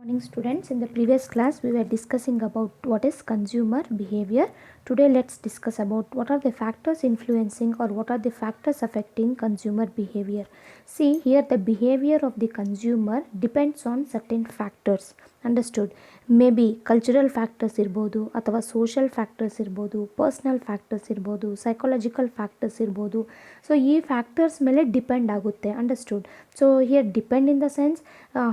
Morning students, in the previous class we were discussing about what is consumer behavior. Today let's discuss about what are the factors influencing or what are the factors affecting consumer behavior. See here, the behavior of the consumer depends on certain factors. Understood? Maybe cultural factors ಇರ್ಬೋದು, ಅಥವಾ social factors ಇರ್ಬೋದು, personal factors ಇರ್ಬೋದು, psychological factors ಇರ್ಬೋದು. So ಈ factors ಮೇಲೆ depend ಆಗುತ್ತೆ. Understood? So here depend in the sense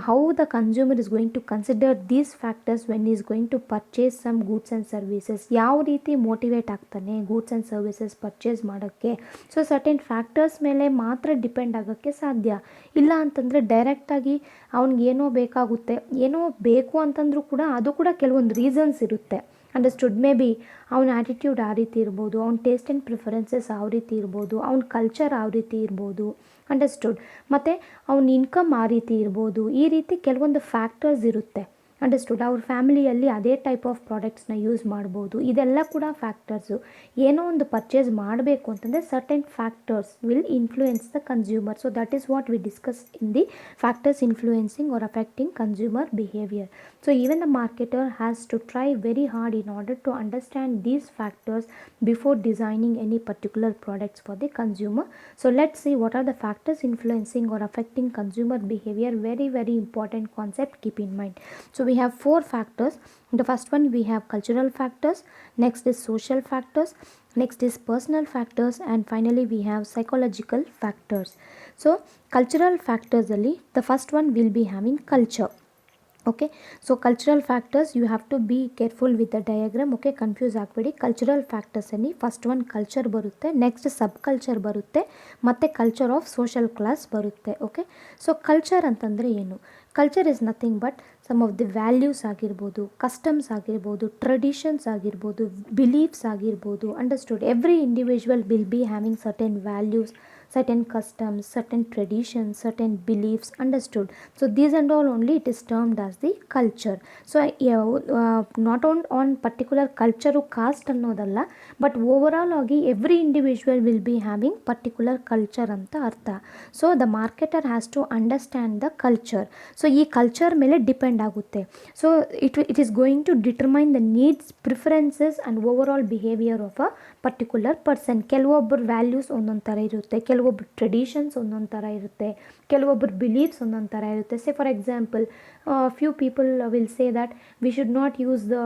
how the consumer is going to consider these factors when he is going to purchase some goods and services. ಯಾವ ರೀತಿ motivate ಆಗ್ತಾನೆ goods and services purchase ಮಾಡೋಕ್ಕೆ. So certain factors ಮೇಲೆ ಮಾತ್ರ depend ಆಗೋಕ್ಕೆ ಸಾಧ್ಯ. ಇಲ್ಲ ಅಂತಂದರೆ ಡೈರೆಕ್ಟಾಗಿ ಅವ್ನಿಗೆ ಏನೋ ಬೇಕಾಗುತ್ತೆ, ಏನೋ ಬೇಕು ಅಂತಂದ್ರೂ ಕೂಡ ಅದು ಕೂಡ ಕೆಲವೊಂದು ರೀಸನ್ಸ್ ಇರುತ್ತೆ. ಅಂಡರ್ಸ್ಟುಡ್? ಮೇ ಬಿ ಅವನ ಆ್ಯಟಿಟ್ಯೂಡ್ ಆ ರೀತಿ ಇರ್ಬೋದು, ಅವ್ನ ಟೇಸ್ಟ್ ಆ್ಯಂಡ್ ಪ್ರಿಫರೆನ್ಸಸ್ ಯಾವ ರೀತಿ ಇರ್ಬೋದು, ಅವ್ನ ಕಲ್ಚರ್ ಯಾವ ರೀತಿ ಇರ್ಬೋದು. ಅಂಡರ್ಸ್ಟುಡ್? ಮತ್ತು ಅವ್ನ ಇನ್ಕಮ್ ಆ ರೀತಿ ಇರ್ಬೋದು. ಈ ರೀತಿ ಕೆಲವೊಂದು ಫ್ಯಾಕ್ಟರ್ಸ್ ಇರುತ್ತೆ. ಅಂಡರ್ಸ್ಟುಡ್? ಅವ್ರ ಫ್ಯಾಮಿಲಿಯಲ್ಲಿ ಅದೇ ಟೈಪ್ ಆಫ್ ಪ್ರಾಡಕ್ಟ್ಸ್ನ ಯೂಸ್ ಮಾಡ್ಬೋದು. ಇದೆಲ್ಲ ಕೂಡ ಫ್ಯಾಕ್ಟರ್ಸು. ಏನೋ ಒಂದು ಪರ್ಚೇಸ್ ಮಾಡಬೇಕು ಅಂತಂದರೆ certain factors will influence the consumer. So that is what we discuss in the factors influencing or affecting consumer behaviour. So even the marketer has to try very hard in order to understand these factors before designing any particular products for the consumer. So let's see what are the factors influencing or affecting consumer behavior. Very important concept, keep in mind. So we have 4 factors. The first one we have cultural factors, next is social factors, next is personal factors, and finally we have psychological factors. So cultural factors alli the first one will be having culture. Okay, so cultural factors you have to be careful with the diagram. Okay, confuse ಆಗಬೇಡಿ. Cultural ಫ್ಯಾಕ್ಟರ್ಸಲ್ಲಿ first one culture ಬರುತ್ತೆ, next sub culture ಬರುತ್ತೆ, ಮತ್ತು culture of social class ಬರುತ್ತೆ. Okay, so culture ಅಂತಂದರೆ ಏನು? Culture is nothing but some of the values ಆಗಿರ್ಬೋದು, customs ಆಗಿರ್ಬೋದು, ಟ್ರೆಡಿಷನ್ಸ್ ಆಗಿರ್ಬೋದು, ಬಿಲೀಫ್ಸ್ ಆಗಿರ್ಬೋದು. Understood? Every individual will be having certain values, certain customs, certain traditions, certain beliefs. Understood? So these and all only it is termed as the culture. So not on particular culture or caste ಅನ್ನೋದಲ್ಲ, but overall ಆಗಿ every individual will be having particular culture ಅಂತ ಅರ್ಥ. So the marketer has to understand the culture. So ಈ culture ಮೇಲೆ depend ಆಗುತ್ತೆ. So it is going to determine the needs, preferences and overall behaviour of a particular person. ಕೆಲವೊಬ್ಬರು values ಒಂದೊಂದು ಥರ ಇರುತ್ತೆ, ಕೆಲವೊಬ್ಬರು ಟ್ರೆಡಿಷನ್ಸ್ ಒಂದೊಂದು ಥರ ಇರುತ್ತೆ, ಕೆಲವೊಬ್ಬರು ಬಿಲೀಫ್ಸ್ ಒಂದೊಂದು ಥರ ಇರುತ್ತೆ. Say for example, few people will say that we should not use the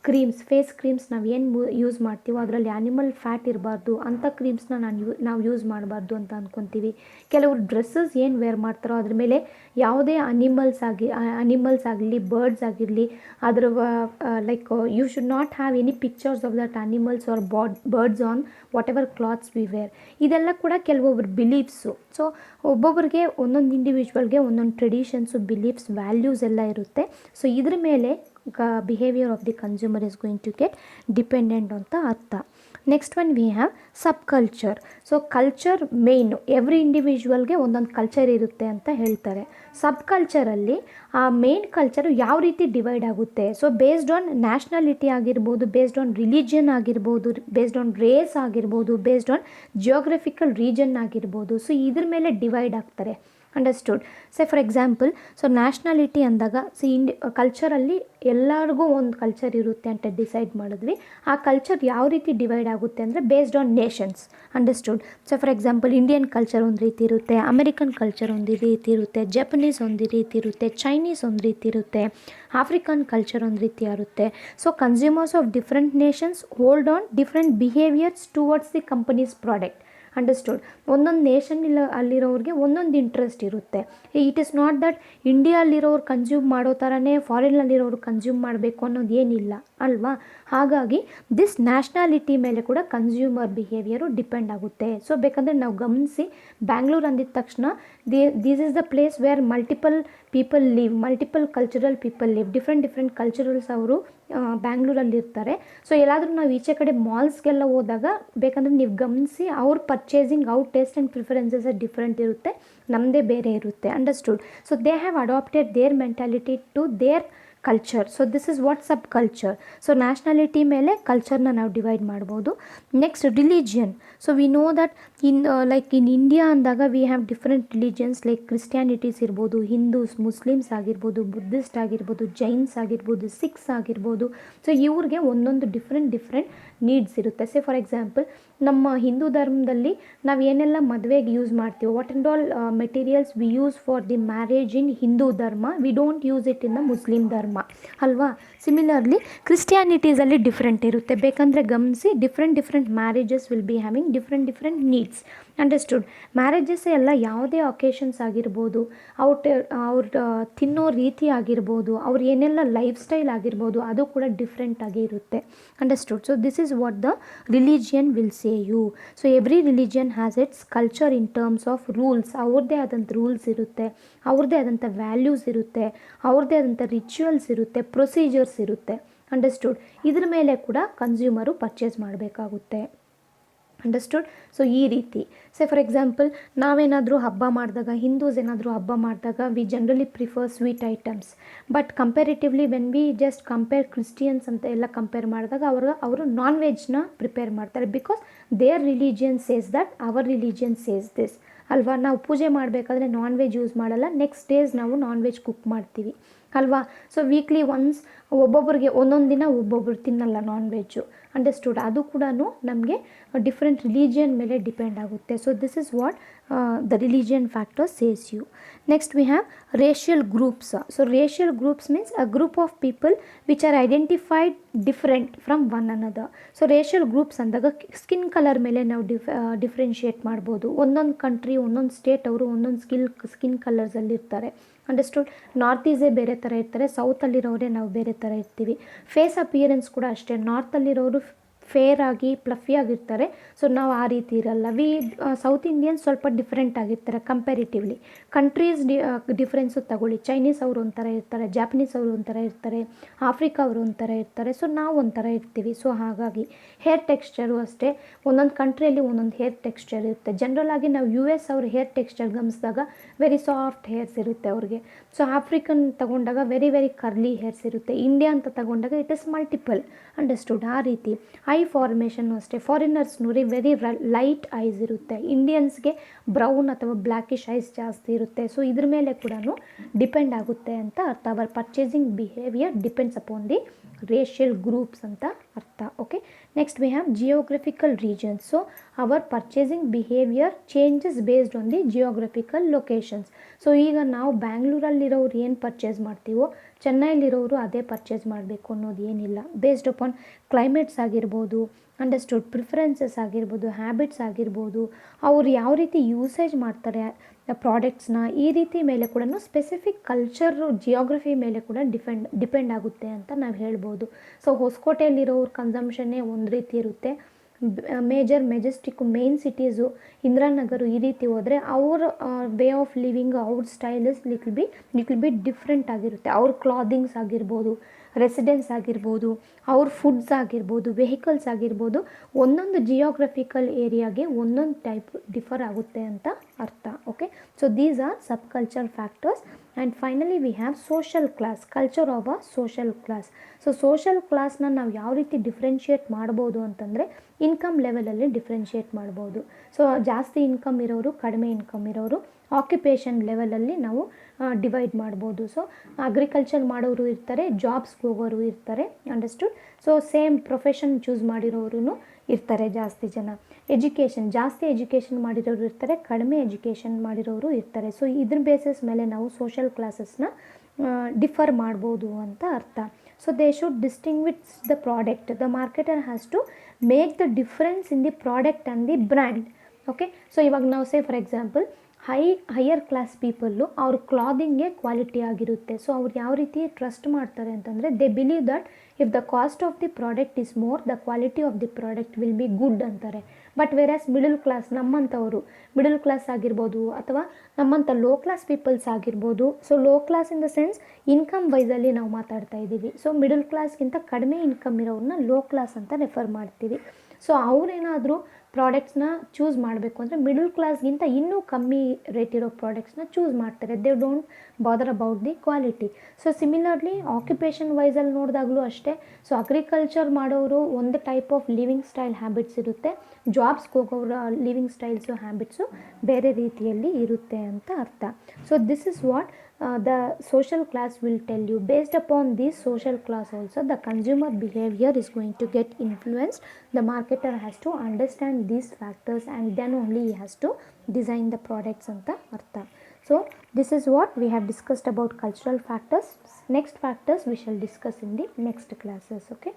creams, face creams ನಾವು ಏನು ಯೂಸ್ ಮಾಡ್ತೀವೋ ಅದರಲ್ಲಿ ಆ್ಯನಿಮಲ್ ಫ್ಯಾಟ್ ಇರಬಾರ್ದು, ಅಂಥ ಕ್ರೀಮ್ಸ್ನ ನಾವು ಯೂಸ್ ಮಾಡಬಾರ್ದು ಅಂತ ಅಂದ್ಕೊತೀವಿ. ಕೆಲವರು ಡ್ರೆಸ್ಸಸ್ ಏನು ವೇರ್ ಮಾಡ್ತಾರೋ ಅದ್ರ ಮೇಲೆ ಯಾವುದೇ ಅನಿಮಲ್ಸ್ ಆಗಲಿ ಬರ್ಡ್ಸ್ ಆಗಿರಲಿ, ಅದರ like you should not have any pictures of that animals or birds on whatever clothes we wear. ಇದೆಲ್ಲ ಕೂಡ ಕೆಲವೊಬ್ಬರು ಬಿಲೀಫ್ಸು. ಸೊ ಒಬ್ಬೊಬ್ಬರಿಗೆ ಒಂದೊಂದು ಇಂಡಿವಿಜುವಲ್ಗೆ ಒಂದೊಂದು ಟ್ರೆಡಿಷನ್ಸು, ಬಿಲೀಫ್ಸ್, ವ್ಯಾಲ್ಯೂಸ್ ಎಲ್ಲ ಇರುತ್ತೆ. ಸೊ ಇದ್ರ ಮೇಲೆ behaviour of the consumer is going to get dependent ಅಂತ ಅರ್ಥ. Next one we have sub culture. So culture main, every ಇಂಡಿವಿಜುವಲ್ಗೆ ಒಂದೊಂದು ಕಲ್ಚರ್ ಇರುತ್ತೆ ಅಂತ ಹೇಳ್ತಾರೆ. ಸಬ್ ಕಲ್ಚರಲ್ಲಿ ಆ ಮೇನ್ ಕಲ್ಚರು ಯಾವ ರೀತಿ ಡಿವೈಡ್ ಆಗುತ್ತೆ? ಸೊ ಬೇಸ್ಡ್ ಆನ್ ನ್ಯಾಷನಾಲಿಟಿ ಆಗಿರ್ಬೋದು, ಬೇಸ್ಡ್ ಆನ್ ರಿಲಿಜಿಯನ್ ಆಗಿರ್ಬೋದು, ಬೇಸ್ಡ್ ಆನ್ ರೇಸ್ ಆಗಿರ್ಬೋದು, ಬೇಸ್ಡ್ ಆನ್ ಜಿಯೋಗ್ರಫಿಕಲ್ ರೀಜನ್ ಆಗಿರ್ಬೋದು. ಸೊ ಇದ್ರ ಮೇಲೆ ಡಿವೈಡ್ ಆಗ್ತಾರೆ. Understood? Say for example, so nationality ಅಂದಾಗ ಕಲ್ಚರಲ್ಲಿ ಎಲ್ಲರಿಗೂ ಒಂದು ಕಲ್ಚರ್ ಇರುತ್ತೆ ಅಂತ ಡಿಸೈಡ್ ಮಾಡಿದ್ವಿ. ಆ ಕಲ್ಚರ್ ಯಾವ ರೀತಿ ಡಿವೈಡ್ ಆಗುತ್ತೆ ಅಂದರೆ based on Nations. Understood? So for example, Indian culture ಒಂದು ರೀತಿ ಇರುತ್ತೆ, ಅಮೆರಿಕನ್ ಕಲ್ಚರ್ ಒಂದು ರೀತಿ ಇರುತ್ತೆ, ಜಪನೀಸ್ ಒಂದು ರೀತಿ ಇರುತ್ತೆ, ಚೈನೀಸ್ ಒಂದು ರೀತಿ ಇರುತ್ತೆ, ಆಫ್ರಿಕನ್ ಕಲ್ಚರ್ ಒಂದು ರೀತಿ ಇರುತ್ತೆ. So consumers of different nations hold on different behaviours towards the companies product. Understood? ಒಂದೊಂದು ನೇಷನ್ ಅಲ್ಲಿರೋರಿಗೆ ಒಂದೊಂದು ಇಂಟ್ರೆಸ್ಟ್ ಇರುತ್ತೆ. ಇಟ್ ಈಸ್ ನಾಟ್ ದಟ್ ಇಂಡಿಯಾಲಿರೋರು ಕನ್ಸ್ಯೂಮ್ ಮಾಡೋ ಥರನೇ ಫಾರಿನ್ನಲ್ಲಿರೋರು ಕನ್ಸ್ಯೂಮ್ ಮಾಡಬೇಕು ಅನ್ನೋದು ಏನಿಲ್ಲ ಅಲ್ವಾ? ಹಾಗಾಗಿ ದಿಸ್ ನ್ಯಾಷನಾಲಿಟಿ ಮೇಲೆ ಕೂಡ ಕನ್ಸ್ಯೂಮರ್ ಬಿಹೇವಿಯರು ಡಿಪೆಂಡ್ ಆಗುತ್ತೆ. ಸೊ ಬೇಕಂದರೆ ನಾವು ಗಮನಿಸಿ, ಬ್ಯಾಂಗ್ಳೂರು ಅಂದಿದ ತಕ್ಷಣ this is the place where multiple people live, multiple cultural people live, different culturals ಅವರು ಬ್ಯಾಂಗ್ಳೂರಲ್ಲಿರ್ತಾರೆ. ಸೊ ಎಲ್ಲಾದರೂ ನಾವು ಈಚೆ ಕಡೆ ಮಾಲ್ಸ್ಗೆಲ್ಲ ಹೋದಾಗ ಬೇಕಂದರೆ ನೀವು ಗಮನಿಸಿ, ಅವ್ರ ಪರ್ಚೇಸಿಂಗ್, ಅವ್ರ ಟೇಸ್ಟ್ ಆ್ಯಂಡ್ ಪ್ರಿಫರೆನ್ಸಸ್ ಡಿಫ್ರೆಂಟ್ ಇರುತ್ತೆ, ನಮ್ಮದೇ ಬೇರೆ ಇರುತ್ತೆ. Understood? So they have adapted their mentality to their culture. So this is what sub culture. So nationality ಮೇಲೆ ಕಲ್ಚರ್ನ ನಾವು ಡಿವೈಡ್ ಮಾಡ್ಬೋದು. Next religion. So we know that in India ಅಂದಾಗ we have different religions like ಕ್ರಿಸ್ಟಿಯಾನಿಟೀಸ್ ಇರ್ಬೋದು, Hindus, Muslims ಆಗಿರ್ಬೋದು, Buddhist ಆಗಿರ್ಬೋದು, ಜೈನ್ಸ್ ಆಗಿರ್ಬೋದು, ಸಿಖ್ಸ್ ಆಗಿರ್ಬೋದು. ಸೊ ಇವ್ರಿಗೆ ಒಂದೊಂದು ಡಿಫ್ರೆಂಟ್ ನೀಡ್ಸ್ ಇರುತ್ತೆ. ಸೇ ಫಾರ್ ಎಕ್ಸಾಂಪಲ್ ನಮ್ಮ ಹಿಂದೂ ಧರ್ಮದಲ್ಲಿ ನಾವು ಏನೆಲ್ಲ ಮದುವೆಗೆ ಯೂಸ್ ಮಾಡ್ತೀವಿ, what and all materials we use for the marriage in Hindu ಧರ್ಮ, we don't use it in the Muslim ಧರ್ಮ ಅಲ್ವಾ. ಸಿಮಿಲರ್ಲಿ ಕ್ರಿಸ್ಟಿಯಾನಿಟೀಸಲ್ಲಿ ಡಿಫ್ರೆಂಟ್ ಇರುತ್ತೆ. ಬೇಕಂದರೆ ಗಮನಿಸಿ, different marriages will be having different needs. Understood. Marriages ಎಲ್ಲ ಯಾವುದೇ ಒಕೇಶನ್ಸ್ ಆಗಿರ್ಬೋದು, ಅವ್ರ ತಿನ್ನೋ ರೀತಿ ಆಗಿರ್ಬೋದು, ಅವ್ರು ಏನೆಲ್ಲ ಲೈಫ್ ಸ್ಟೈಲ್ ಆಗಿರ್ಬೋದು, ಅದು ಕೂಡ ಡಿಫ್ರೆಂಟ್ ಆಗಿ ಇರುತ್ತೆ. Understood. So this is what the religion will say you. So every religion has its culture in terms of rules. ಅವ್ರದ್ದೇ ಆದಂಥ ರೂಲ್ಸ್ ಇರುತ್ತೆ, ಅವ್ರದ್ದೇ ಆದಂಥ ವ್ಯಾಲ್ಯೂಸ್ ಇರುತ್ತೆ, ಅವ್ರದ್ದೇ ಆದಂಥ ರಿಚುವಲ್ಸ್ ಇರುತ್ತೆ, ಪ್ರೊಸೀಜರ್ಸ್ ಇರುತ್ತೆ. ಅಂಡರ್ಸ್ಟುಡ್. ಇದ್ರ ಮೇಲೆ ಕೂಡ ಕನ್ಸ್ಯೂಮರು ಪರ್ಚೇಸ್ ಮಾಡಬೇಕಾಗುತ್ತೆ. ಅಂಡರ್ಸ್ಟುಡ್. ಸೊ ಈ ರೀತಿ ಸೇ ಫಾರ್ ಎಕ್ಸಾಂಪಲ್ ನಾವೇನಾದರೂ ಹಬ್ಬ ಮಾಡಿದಾಗ, ಹಿಂದೂಸ್ ಏನಾದರೂ ಹಬ್ಬ ಮಾಡಿದಾಗ we generally prefer sweet items. But comparatively when we just compare Christians ಅಂತ ಎಲ್ಲ ಕಂಪೇರ್ ಮಾಡಿದಾಗ ಅವರು ನಾನ್ ವೆಜ್ನ ಪ್ರಿಪೇರ್ ಮಾಡ್ತಾರೆ. Because their religion says that, our religion says this ಅಲ್ವಾ. ನಾವು ಪೂಜೆ ಮಾಡಬೇಕಾದ್ರೆ ನಾನ್ ವೆಜ್ ಯೂಸ್ ಮಾಡಲ್ಲ, ನೆಕ್ಸ್ಟ್ ಡೇಸ್ ನಾವು ನಾನ್ ವೆಜ್ ಕುಕ್ ಮಾಡ್ತೀವಿ ಅಲ್ವಾ. ಸೊ ವೀಕ್ಲಿ ಒನ್ಸ್ ಒಬ್ಬೊಬ್ಬರಿಗೆ ಒಂದೊಂದು ದಿನ ಒಬ್ಬೊಬ್ರು ತಿನ್ನಲ್ಲ ನಾನ್ ವೆಜ್ಜು. ಅಂಡರ್ಸ್ಟುಡ್. ಅದು ಕೂಡ ನಮಗೆ ಡಿಫ್ರೆಂಟ್ ರಿಲಿಜಿಯನ್ ಮೇಲೆ ಡಿಪೆಂಡ್ ಆಗುತ್ತೆ. So this is what the religion factor says you. Next we have racial groups. So racial groups means a group of people which are identified different from one another. So racial groups ಅಂದಾಗ skin colour ಮೇಲೆ ನಾವು differentiate ಮಾಡ್ಬೋದು. ಒಂದೊಂದು country, ಒಂದೊಂದು state ಅವರು ಒಂದೊಂದು skin ಕಲರ್ಸಲ್ಲಿ ಇರ್ತಾರೆ. Understood. North ಈಸೇ ಬೇರೆ ಥರ ಇರ್ತಾರೆ, ಸೌತಲ್ಲಿರೋರೇ ನಾವು ಬೇರೆ ಥರ ಇರ್ತೀವಿ. ಫೇಸ್ ಅಪಿಯರೆನ್ಸ್ ಕೂಡ ಅಷ್ಟೇ, ನಾರ್ತಲ್ಲಿರೋರು ಫೇರ್ ಆಗಿ ಪ್ಲಫಿ ಆಗಿರ್ತಾರೆ, ಸೊ ನಾವು ಆ ರೀತಿ ಇರಲ್ಲ. ಸೌತ್ ಇಂಡಿಯನ್ಸ್ ಸ್ವಲ್ಪ ಡಿಫ್ರೆಂಟ್ ಆಗಿರ್ತಾರೆ ಕಂಪ್ಯಾರಿಟಿವ್ಲಿ. ಕಂಟ್ರೀಸ್ ಡಿಫ್ರೆನ್ಸು ತಗೊಳ್ಳಿ, ಚೈನೀಸ್ ಅವರು ಒಂಥರ ಇರ್ತಾರೆ, ಜಾಪನೀಸ್ ಅವರು ಒಂಥರ ಇರ್ತಾರೆ, ಆಫ್ರಿಕಾ ಅವರು ಒಂಥರ ಇರ್ತಾರೆ, ಸೊ ನಾವು ಒಂಥರ ಇರ್ತೀವಿ. ಸೊ ಹಾಗಾಗಿ ಹೇರ್ ಟೆಕ್ಸ್ಚರು ಅಷ್ಟೇ, ಒಂದೊಂದು ಕಂಟ್ರಿಯಲ್ಲಿ ಒಂದೊಂದು ಹೇರ್ ಟೆಕ್ಸ್ಚರ್ ಇರುತ್ತೆ. ಜನರಲ್ ಆಗಿ ನಾವು US ಅವ್ರ ಹೇರ್ ಟೆಕ್ಸ್ಚರ್ ಗಮನಿಸಿದಾಗ ವೆರಿ ಸಾಫ್ಟ್ ಹೇರ್ಸ್ ಇರುತ್ತೆ ಅವ್ರಿಗೆ. ಸೊ ಆಫ್ರಿಕನ್ ತಗೊಂಡಾಗ ವೆರಿ ಕರ್ಲಿ ಹೇರ್ಸ್ ಇರುತ್ತೆ. ಇಂಡಿಯಾ ಅಂತ ತಗೊಂಡಾಗ ಇಟ್ ಇಸ್ ಮಲ್ಟಿಪಲ್. ಅಂಡರ್ಸ್ಟುಡ್. ಆ ರೀತಿ ಐ ಫಾರ್ಮೇಷನ್ನು ಅಷ್ಟೇ, ಫಾರಿನರ್ಸ್ ನೋಡಿ ವೆರಿ ಲೈಟ್ ಐಸ್ ಇರುತ್ತೆ, ಇಂಡಿಯನ್ಸ್ಗೆ ಬ್ರೌನ್ ಅಥವಾ ಬ್ಲ್ಯಾಕಿಶ್ ಐಸ್ ಜಾಸ್ತಿ ಇರುತ್ತೆ. ಸೊ ಇದ್ರ ಮೇಲೆ ಕೂಡ ಡಿಪೆಂಡ್ ಆಗುತ್ತೆ ಅಂತ ಅರ್ಥ. Our purchasing behaviour depends upon the racial groups ಅಂತ ಅರ್ಥ. Okay. Next we have geographical regions. So our purchasing behaviour changes based on the geographical locations. So ಈಗ ನಾವು ಬ್ಯಾಂಗ್ಳೂರಲ್ಲಿರೋರು ಏನು ಪರ್ಚೇಸ್ ಮಾಡ್ತೀವೋ, ಚೆನ್ನೈಲಿರೋರು ಅದೇ ಪರ್ಚೇಸ್ ಮಾಡಬೇಕು ಅನ್ನೋದು ಏನಿಲ್ಲ. ಬೇಸ್ಡ್ ಅಪಾನ್ ಕ್ಲೈಮೇಟ್ಸ್ ಆಗಿರ್ಬೋದು, ಅಂಡರ್ಸ್ಟುಡ್, ಪ್ರಿಫರೆನ್ಸಸ್ ಆಗಿರ್ಬೋದು, ಹ್ಯಾಬಿಟ್ಸ್ ಆಗಿರ್ಬೋದು, ಅವ್ರು ಯಾವ ರೀತಿ ಯೂಸೇಜ್ ಮಾಡ್ತಾರೆ ಪ್ರಾಡಕ್ಟ್ಸ್ನ, ಈ ರೀತಿ ಮೇಲೆ ಕೂಡ ಸ್ಪೆಸಿಫಿಕ್ ಕಲ್ಚರು, ಜಿಯೋಗ್ರಫಿ ಮೇಲೆ ಕೂಡ ಡಿಪೆಂಡ್ ಆಗುತ್ತೆ ಅಂತ ನಾವು ಹೇಳ್ಬೋದು. ಸೊ ಹೊಸಕೋಟೆಯಲ್ಲಿರೋರ ಕನ್ಸಂಪ್ಷನ್ನೇ ಒಂದು ರೀತಿ ಇರುತ್ತೆ. ಮೆಜೆಸ್ಟಿಕ್ಕು ಮೇನ್ ಸಿಟೀಸು, ಇಂದಿರಾನಗರು ಈ ರೀತಿ ಹೋದರೆ ಅವ್ರ ವೇ ಆಫ್ ಲಿವಿಂಗ್, ಅವ್ರ style is little bit different ಆಗಿರುತ್ತೆ. ಅವ್ರ ಕ್ಲಾದಿಂಗ್ಸ್ ಆಗಿರ್ಬೋದು, ರೆಸಿಡೆನ್ಸ್ ಆಗಿರ್ಬೋದು, ಅವ್ರ ಫುಡ್ಸ್ ಆಗಿರ್ಬೋದು, ವೆಹಿಕಲ್ಸ್ ಆಗಿರ್ಬೋದು, ಒಂದೊಂದು ಜಿಯೋಗ್ರಫಿಕಲ್ ಏರಿಯಾಗೆ ಒಂದೊಂದು ಟೈಪ್ ಡಿಫರ್ ಆಗುತ್ತೆ ಅಂತ ಅರ್ಥ. Okay. So these are sub culture factors. And finally we have social class, culture of a social class. So social ಕ್ಲಾಸ್ನ ನಾವು ಯಾವ ರೀತಿ ಡಿಫ್ರೆನ್ಷಿಯೇಟ್ ಮಾಡ್ಬೋದು ಅಂತಂದರೆ ಇನ್ಕಮ್ ಲೆವೆಲಲ್ಲಿ ಡಿಫ್ರೆನ್ಷಿಯೇಟ್ ಮಾಡ್ಬೋದು. ಸೊ ಜಾಸ್ತಿ ಇನ್ಕಮ್ ಇರೋರು, ಕಡಿಮೆ ಇನ್ಕಮ್ ಇರೋರು, ಆಕ್ಯುಪೇಷನ್ ಲೆವೆಲಲ್ಲಿ ನಾವು ಡಿವೈಡ್ ಮಾಡ್ಬೋದು. ಸೊ ಅಗ್ರಿಕಲ್ಚರ್ ಮಾಡೋರು ಇರ್ತಾರೆ, ಜಾಬ್ಸ್ಗೆ ಹೋಗೋರು ಇರ್ತಾರೆ. Understood. So same profession choose ಮಾಡಿರೋರು ಇರ್ತಾರೆ ಜಾಸ್ತಿ ಜನ. ಜಾಸ್ತಿ ಎಜುಕೇಷನ್ ಮಾಡಿರೋರು ಇರ್ತಾರೆ, ಕಡಿಮೆ ಎಜುಕೇಷನ್ ಮಾಡಿರೋರು ಇರ್ತಾರೆ. ಸೊ ಇದ್ರ ಬೇಸಿಸ್ ಮೇಲೆ ನಾವು ಸೋಷಲ್ ಕ್ಲಾಸಸ್ನ ಡಿಫರ್ ಮಾಡ್ಬೋದು ಅಂತ ಅರ್ಥ. So they should distinguish the product. The marketer has to make the difference in the product and the brand. Okay. So ಇವಾಗ ನಾವು say for example higher class people ಅವ್ರ ಕ್ಲಾದಿಂಗ್ಗೆ ಕ್ವಾಲಿಟಿ ಆಗಿರುತ್ತೆ. ಸೊ ಅವ್ರು ಯಾವ ರೀತಿ ಟ್ರಸ್ಟ್ ಮಾಡ್ತಾರೆ ಅಂತಂದರೆ they believe that if the cost of the product is more, the quality of the product will be good ಅಂತಾರೆ. ಬಟ್ ವೆರಾಸ್ ಮಿಡಲ್ ಕ್ಲಾಸ್, ನಮ್ಮಂಥವರು ಮಿಡಲ್ ಕ್ಲಾಸ್ ಆಗಿರ್ಬೋದು ಅಥವಾ ನಮ್ಮಂಥ ಲೋ ಕ್ಲಾಸ್ ಪೀಪಲ್ಸ್ ಆಗಿರ್ಬೋದು. So low class in the sense income ವೈಸಲ್ಲಿ ನಾವು ಮಾತಾಡ್ತಾ ಇದ್ದೀವಿ. ಸೊ ಮಿಡಲ್ ಕ್ಲಾಸ್ಗಿಂತ ಕಡಿಮೆ ಇನ್ಕಮ್ ಇರೋರನ್ನ ಲೋ ಕ್ಲಾಸ್ ಅಂತ ರೆಫರ್ ಮಾಡ್ತೀವಿ. ಸೊ ಅವರೇನಾದರೂ ಪ್ರಾಡಕ್ಟ್ಸ್ನ ಚೂಸ್ ಮಾಡಬೇಕು ಅಂದರೆ ಮಿಡಲ್ ಕ್ಲಾಸ್ಗಿಂತ ಇನ್ನೂ ಕಮ್ಮಿ ರೇಟ್ ಇರೋ ಪ್ರಾಡಕ್ಟ್ಸ್ನ ಚೂಸ್ ಮಾಡ್ತಾರೆ. They don't bother about the quality. So similarly occupation ವೈಸಲ್ಲಿ ನೋಡಿದಾಗಲೂ ಅಷ್ಟೇ. ಸೊ ಅಗ್ರಿಕಲ್ಚರ್ ಮಾಡೋರು ಒಂದು type of living style habits ಇರುತ್ತೆ, ಜಾಬ್ಸ್ಗೆ ಹೋಗೋರ ಲಿವಿಂಗ್ ಸ್ಟೈಲ್ಸು ಹ್ಯಾಬಿಟ್ಸು ಬೇರೆ ರೀತಿಯಲ್ಲಿ ಇರುತ್ತೆ ಅಂತ ಅರ್ಥ. So this is what the social class will tell you. Based upon this social class also, the consumer behavior is going to get influenced. The marketer has to understand these factors and then only he has to design the products anta artha. So this is what we have discussed about cultural factors. Next factors we shall discuss in the next classes. Okay.